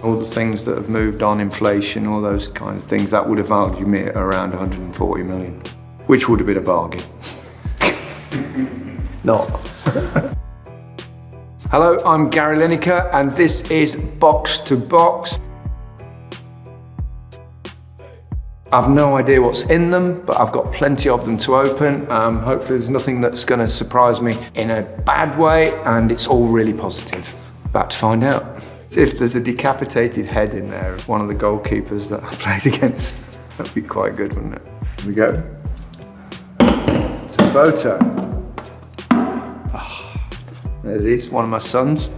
All the things that have moved on, inflation, all those kind of things, that would have valued me at around 140 million, which would have been a bargain. Not. Hello, I'm Gary Lineker, and this is Box to Box. I've no idea what's in them, but I've got plenty of them to open. Hopefully there's nothing that's going to surprise me in a bad way, and it's all really positive. About to find out. If there's a decapitated head in there of one of the goalkeepers that I played against, that'd be quite good, wouldn't it? Here we go. It's a photo. Oh, there it is, one of my sons.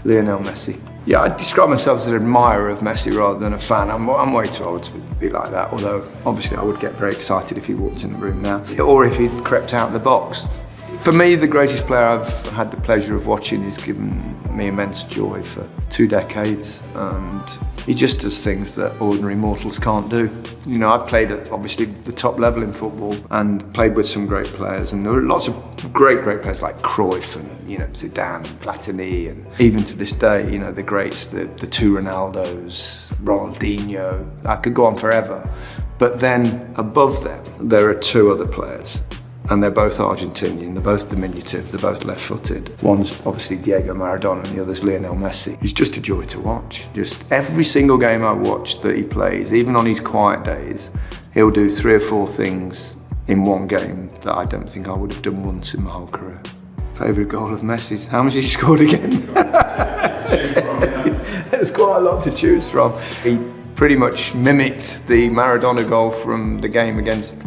Lionel Messi. Yeah, I describe myself as an admirer of Messi rather than a fan. I'm way too old to be like that, although obviously I would get very excited if he walked in the room now, or if he'd crept out the box. For me, the greatest player I've had the pleasure of watching has given me immense joy for 2 decades, and he just does things that ordinary mortals can't do. You know, I've played at obviously the top level in football and played with some great players, and there were lots of great players like Cruyff and, you know, Zidane and Platini, and even to this day, you know, the greats, the two Ronaldos, Ronaldinho, I could go on forever. But then above them, there are 2 other players. And they're both Argentinian, they're both diminutive, they're both left-footed. One's obviously Diego Maradona and the other's Lionel Messi. He's just a joy to watch. Just every single game I watch that he plays, even on his quiet days, he'll do 3 or 4 things in one game that I don't think I would have done once in my whole career. Favourite goal of Messi's? How much has he scored again? There's quite a lot to choose from. He pretty much mimicked the Maradona goal from the game against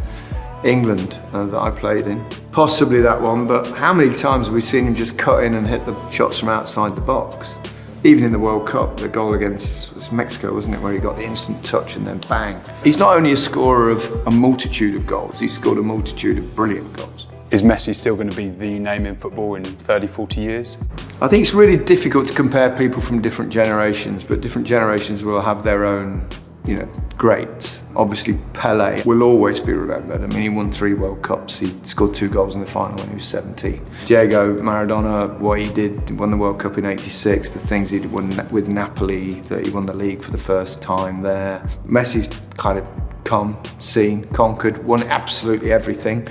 England that I played in. Possibly that one, but how many times have we seen him just cut in and hit the shots from outside the box? Even in the World Cup, the goal against Mexico, wasn't it, where he got the instant touch and then bang. He's not only a scorer of a multitude of goals, he's scored a multitude of brilliant goals. Is Messi still going to be the name in football in 30, 40 years? I think it's really difficult to compare people from different generations, but different generations will have their own, you know, greats. Obviously Pelé will always be remembered. I mean, he won 3 World Cups. He scored 2 goals in the final when he was 17. Diego Maradona, what he did, he won the World Cup in '86, the things he did with Napoli, that he won the league for the first time there. Messi's kind of come, seen, conquered, won absolutely everything.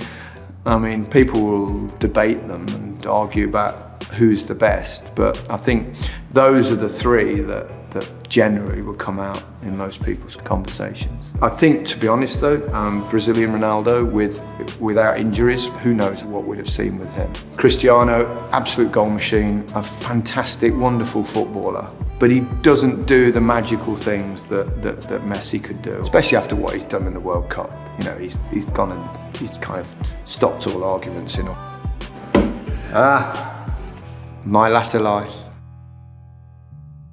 I mean, people will debate them and argue about who's the best, but I think those are the 3 that generally will come out in most people's conversations. I think, to be honest though, Brazilian Ronaldo without injuries, who knows what we'd have seen with him. Cristiano, absolute goal machine, a fantastic, wonderful footballer, but he doesn't do the magical things that Messi could do, especially after what he's done in the World Cup. You know, he's gone and he's kind of stopped all arguments, you know. My latter life.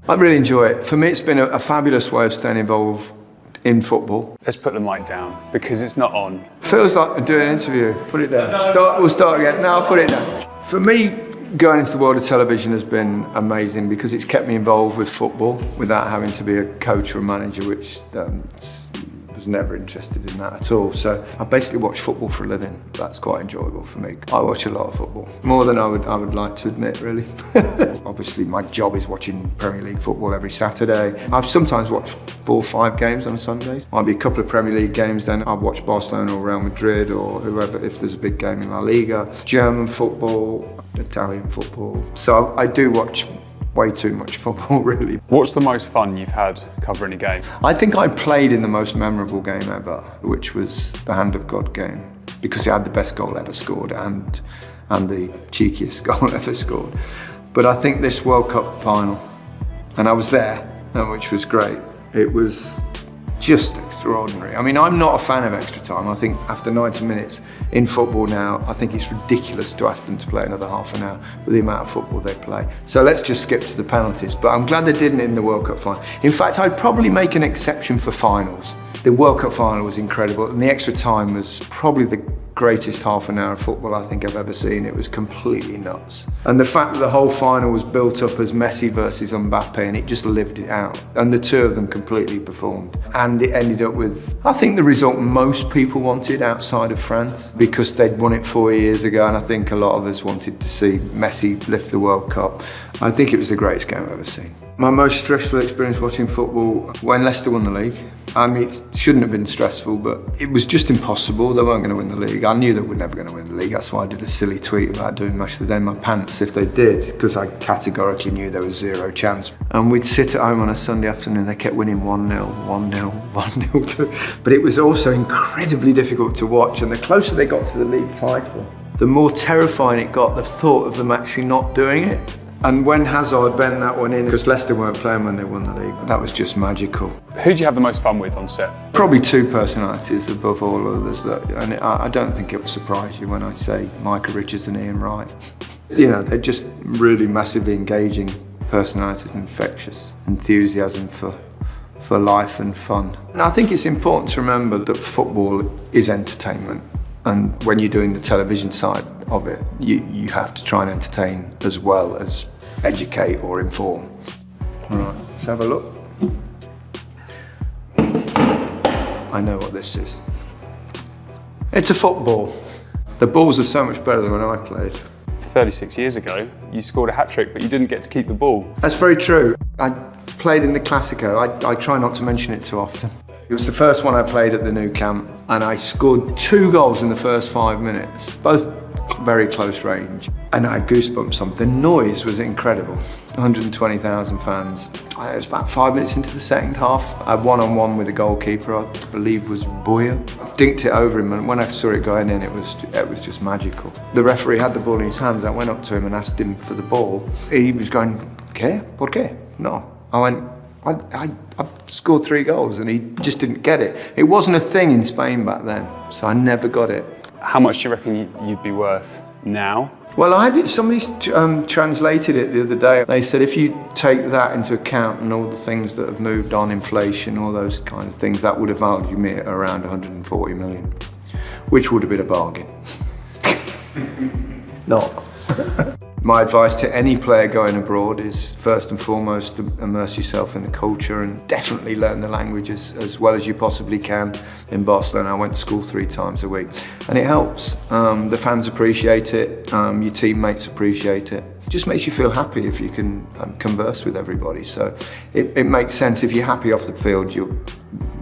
I really enjoy it. For me, it's been a fabulous way of staying involved in football. Let's put the mic down, because it's not on. Feels like I'm doing an interview. Put it down. We'll start again. No, I'll put it down. For me, going into the world of television has been amazing because it's kept me involved with football without having to be a coach or a manager, which was never interested in that at all. So I basically watch football for a living. That's quite enjoyable for me. I watch a lot of football, more than I would like to admit, really. Obviously, my job is watching Premier League football every Saturday. I've sometimes watched 4 or 5 games on Sundays. Might be a couple of Premier League games, then I'll watch Barcelona or Real Madrid or whoever, if there's a big game in La Liga. German football, Italian football. So I do watch way too much football, really. What's the most fun you've had covering a game? I think I played in the most memorable game ever, which was the Hand of God game, because it had the best goal ever scored and the cheekiest goal ever scored. But I think this World Cup final, and I was there, which was great. It was just extraordinary. I mean, I'm not a fan of extra time. I think after 90 minutes in football now, I think it's ridiculous to ask them to play another half an hour with the amount of football they play. So let's just skip to the penalties. But I'm glad they didn't in the World Cup final. In fact, I'd probably make an exception for finals. The World Cup final was incredible, and the extra time was probably the greatest half an hour of football I think I've ever seen. It was completely nuts. And the fact that the whole final was built up as Messi versus Mbappe, and it just lived it out. And the 2 of them completely performed. And it ended up with, I think, the result most people wanted outside of France, because they'd won it 4 years ago, and I think a lot of us wanted to see Messi lift the World Cup. I think it was the greatest game I've ever seen. My most stressful experience watching football when Leicester won the league. I mean, it shouldn't have been stressful, but it was just impossible. They weren't going to win the league. I knew they were never going to win the league. That's why I did a silly tweet about doing Match of the Day in my pants if they did, because I categorically knew there was zero chance. And we'd sit at home on a Sunday afternoon, they kept winning 1-0, 1-0, 1-0. But it was also incredibly difficult to watch, and the closer they got to the league title, the more terrifying it got, the thought of them actually not doing it. And when Hazard bent that one in, because Leicester weren't playing when they won the league, that was just magical. Who do you have the most fun with on set? Probably two personalities above all others, and I don't think it will surprise you when I say Michael Richards and Ian Wright. You know, they're just really massively engaging personalities, infectious enthusiasm for life and fun. And I think it's important to remember that football is entertainment. And when you're doing the television side of it, you have to try and entertain as well as educate or inform. All right, let's have a look. I know what this is. It's a football. The balls are so much better than when I played. 36 years ago, you scored a hat-trick, but you didn't get to keep the ball. That's very true. I played in the Classico. I try not to mention it too often. It was the first one I played at the new camp, and I scored 2 goals in the first 5 minutes, both very close range. And I had goosebumps on. The noise was incredible. 120,000 fans. It was about 5 minutes into the second half. I had one-on-one with the goalkeeper, I believe was Boyer. I dinked it over him, and when I saw it going in, it was just magical. The referee had the ball in his hands. I went up to him and asked him for the ball. He was going, ¿Qué? ¿Por qué? No. I went, I've scored 3 goals, and he just didn't get it. It wasn't a thing in Spain back then, so I never got it. How much do you reckon you'd be worth now? Well, somebody translated it the other day. They said if you take that into account and all the things that have moved on, inflation, all those kind of things, that would have valued me at around 140 million, which would have been a bargain. Not. My advice to any player going abroad is first and foremost to immerse yourself in the culture and definitely learn the language as well as you possibly can. In Barcelona, I went to school 3 times a week, and it helps. The fans appreciate it, your teammates appreciate it. It just makes you feel happy if you can converse with everybody. So it makes sense. If you're happy off the field, you'll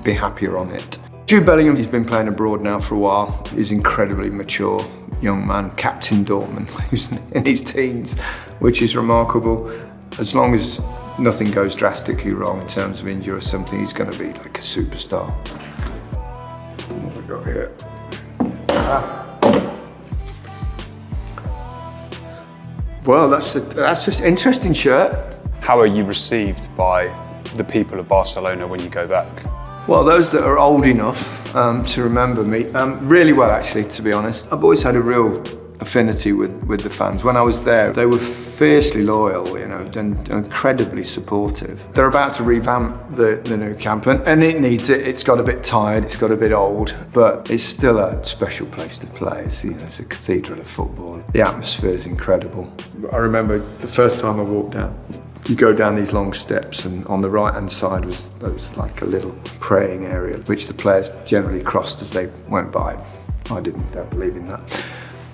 be happier on it. Jude Bellingham, he's been playing abroad now for a while. He's incredibly mature young man, captain Dortmund, who's in his teens, which is remarkable. As long as nothing goes drastically wrong in terms of injury or something, he's going to be like a superstar. What have we got here? Well, that's an interesting shirt. How are you received by the people of Barcelona when you go back? Well, those that are old enough to remember me, really well actually, to be honest. I've always had a real affinity with the fans. When I was there, they were fiercely loyal, you know, and incredibly supportive. They're about to revamp the new camp, and it needs it. It's got a bit tired, it's got a bit old, but it's still a special place to play. It's, you know, it's a cathedral of football. The atmosphere is incredible. I remember the first time I walked out. You go down these long steps, and on the right-hand side was like a little praying area, which the players generally crossed as they went by. I don't believe in that.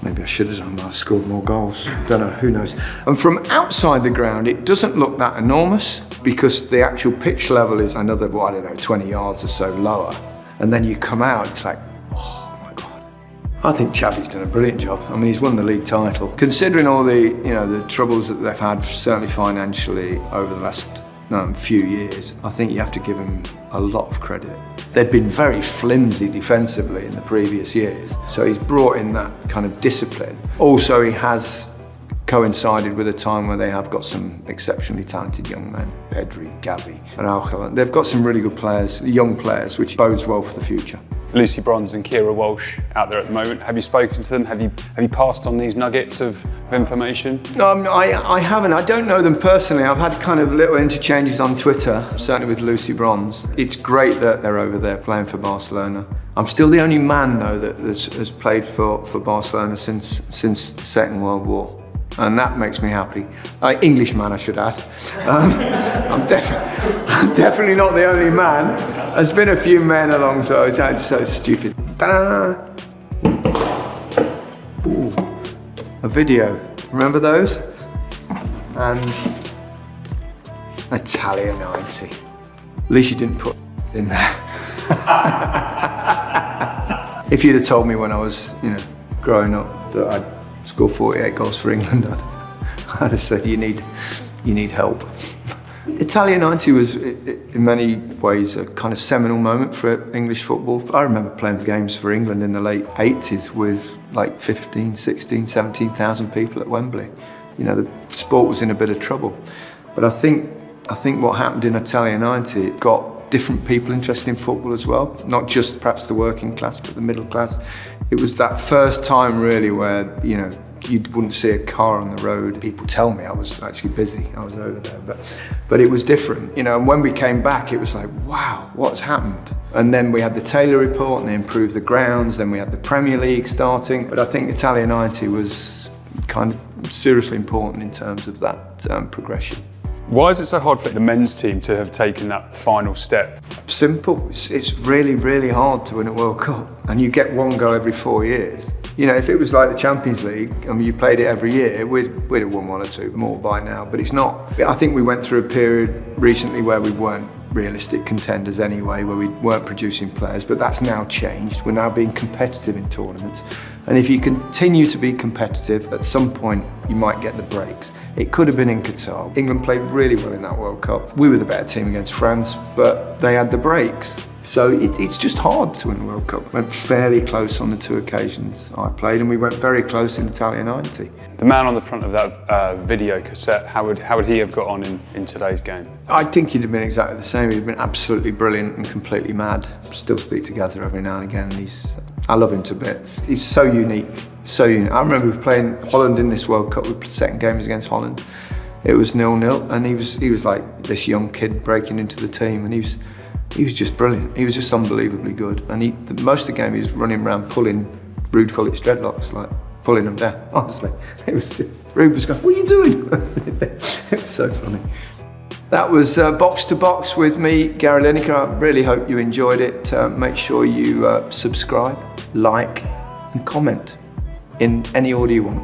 Maybe I should have done. I scored more goals. Don't know, who knows. And from outside the ground, it doesn't look that enormous because the actual pitch level is another, well, I don't know, 20 yards or so lower. And then you come out, it's like, I think Xavi's done a brilliant job. I mean, he's won the league title. Considering all the, you know, the troubles that they've had, certainly financially, over the last few years, I think you have to give him a lot of credit. They'd been very flimsy defensively in the previous years, so he's brought in that kind of discipline. Also, he has coincided with a time where they have got some exceptionally talented young men, Pedri, Gavi, and Haaland. They've got some really good players, young players, which bodes well for the future. Lucy Bronze and Kira Walsh out there at the moment. Have you spoken to them? Have you passed on these nuggets of information? No, I haven't. I don't know them personally. I've had kind of little interchanges on Twitter, certainly with Lucy Bronze. It's great that they're over there playing for Barcelona. I'm still the only man, though, that has played for Barcelona since the Second World War. And that makes me happy. Englishman, I should add. I'm definitely not the only man. There's been a few men along, so it's so stupid. Ta-da! Ooh, a video. Remember those? And Italia 90. At least you didn't put in there. If you'd have told me when I was, growing up that I'd score 48 goals for England, I'd have said you need help. Italia 90 was, in many ways, a kind of seminal moment for English football. I remember playing games for England in the late 80s with like 15, 16, 17,000 people at Wembley. The sport was in a bit of trouble. But I think what happened in Italia 90 got different people interested in football as well, not just perhaps the working class, but the middle class. It was that first time really where, you wouldn't see a car on the road. People tell me I was actually busy, I was over there, but it was different. And when we came back, it was like, wow, what's happened? And then we had the Taylor report and they improved the grounds, then we had the Premier League starting. But I think Italia 90 was kind of seriously important in terms of that progression. Why is it so hard for the men's team to have taken that final step? Simple. It's really, really hard to win a World Cup. And you get one go every 4 years. If it was like the Champions League and you played it every year, we'd have won one or two more by now, but it's not. I think we went through a period recently where we weren't realistic contenders anyway, where we weren't producing players, but that's now changed. We're now being competitive in tournaments. And if you continue to be competitive, at some point you might get the breaks. It could have been in Qatar. England played really well in that World Cup. We were the better team against France, but they had the breaks. So it's just hard to win a World Cup. Went fairly close on the two occasions I played, and we went very close in Italia 90. The man on the front of that video cassette, how would he have got on in today's game? I think he'd have been exactly the same. He'd been absolutely brilliant and completely mad. Still speak together every now and again, and I love him to bits. He's so unique, so unique. I remember we were playing Holland in this World Cup. The second game was against Holland. It was 0-0, and he was like this young kid breaking into the team, and he was just brilliant. He was just unbelievably good. And most of the game he was running around pulling Ruud Gullit's dreadlocks, like pulling them down, honestly. Ruud was going, what are you doing? It was so funny. That was Box to Box with me, Gary Lineker. I really hope you enjoyed it. Make sure you subscribe, like and comment in any order you want.